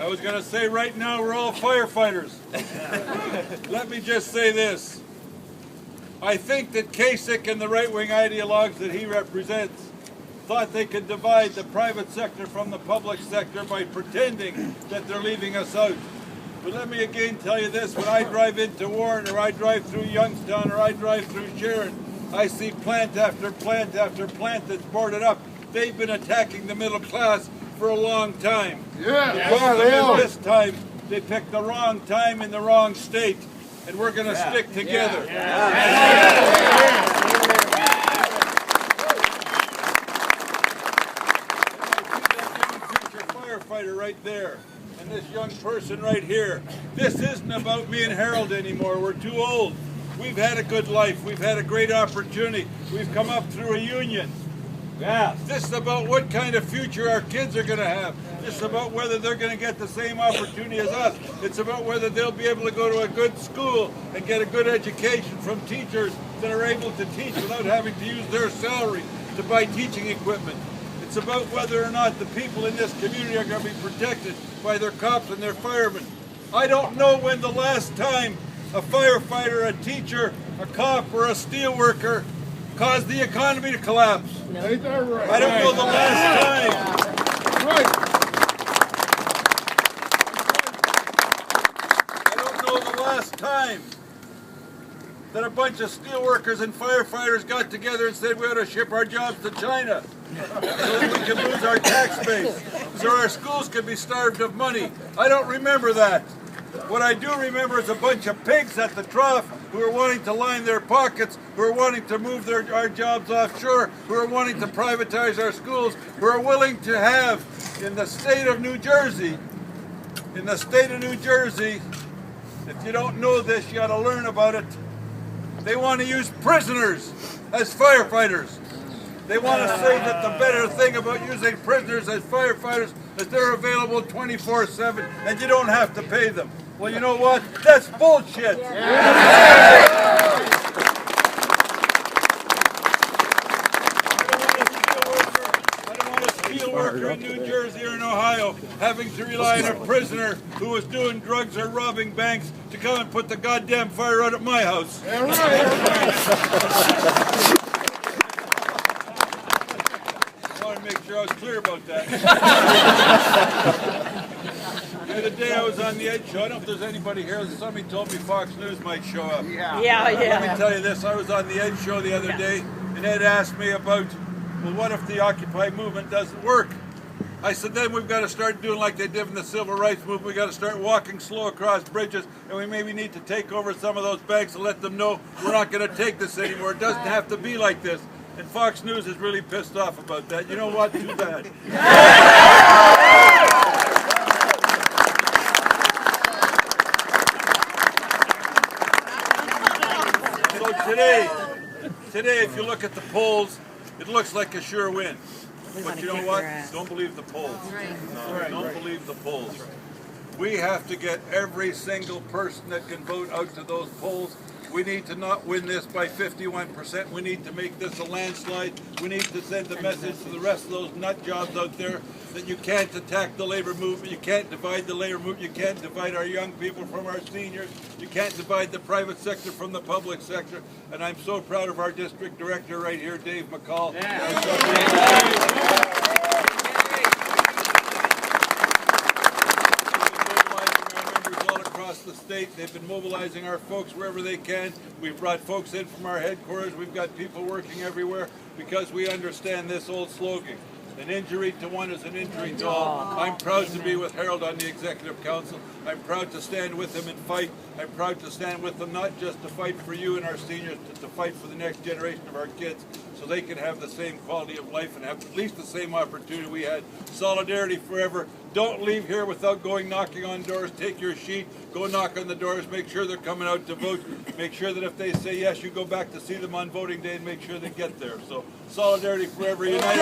I was going to say right now we're all firefighters. Let me just say this. I think that Kasich and the right-wing ideologues that he represents thought they could divide the private sector from the public sector by pretending that they're leaving us out. But let me again tell you this, when I drive into Warren, or I drive through Youngstown, or I drive through Sharon, I see plant after plant after plant that's boarded up. They've been attacking the middle class for a long time. Yeah. The problem is this time, they picked the wrong time in the wrong state, and we're going to stick together. Firefighter right there, and this young person right here. This isn't about me and Harold anymore. We're too old. We've had a good life. We've had a great opportunity. We've come up through a union. Yeah. This is about what kind of future our kids are going to have. This is about whether they're going to get the same opportunity as us. It's about whether they'll be able to go to a good school and get a good education from teachers that are able to teach without having to use their salary to buy teaching equipment. It's about whether or not the people in this community are going to be protected by their cops and their firemen. I don't know when the last time a firefighter, a teacher, a cop, or a steelworker caused the economy to collapse. No. Ain't that right? I don't know the last time. Right. I don't know the last time that a bunch of steelworkers and firefighters got together and said we ought to ship our jobs to China so that we can lose our tax base, so our schools can be starved of money. I don't remember that. What I do remember is a bunch of pigs at the trough who are wanting to line their pockets, who are wanting to move our jobs offshore, who are wanting to privatize our schools, who are willing to have, in the state of New Jersey, if you don't know this, you ought to learn about it. They want to use prisoners as firefighters. They want to say that the better thing about using prisoners as firefighters is they're available 24/7 and you don't have to pay them. Well, you know what? That's bullshit. I don't want a steelworker in New Jersey or in Ohio having to rely on a prisoner who was doing drugs or robbing banks to come and put the goddamn fire out at my house. Make sure I was clear about that. The other day I was on the Ed Show. I don't know if there's anybody here. Somebody told me Fox News might show up. Yeah. Let me tell you this. I was on the Ed Show the other day, and Ed asked me about, well, what if the Occupy movement doesn't work? I said, then we've got to start doing like they did in the Civil Rights Movement. We've got to start walking slow across bridges, and we maybe need to take over some of those banks and let them know we're not going to take this anymore. It doesn't have to be like this. And Fox News is really pissed off about that. You know what? Too bad. So today, if you look at the polls, it looks like a sure win. But you know what? Don't believe the polls. No, don't believe the polls. We have to get every single person that can vote out to those polls. We need to not win this by 51%. We need to make this a landslide. We need to send a message to the rest of those nut jobs out there that you can't attack the labor movement. You can't divide the labor movement. You can't divide our young people from our seniors. You can't divide the private sector from the public sector. And I'm so proud of our district director right here, Dave McCall. The state. They've been mobilizing our folks wherever they can. We've brought folks in from our headquarters. We've got people working everywhere because we understand this old slogan. An injury to one is an injury to all. I'm proud to be with Harold on the Executive Council. I'm proud to stand with him and fight. I'm proud to stand with them not just to fight for you and our seniors, but to fight for the next generation of our kids so they can have the same quality of life and have at least the same opportunity we had. Solidarity forever. Don't leave here without going knocking on doors. Take your sheet, go knock on the doors, make sure they're coming out to vote. Make sure that if they say yes, you go back to see them on voting day and make sure they get there. So solidarity forever, united.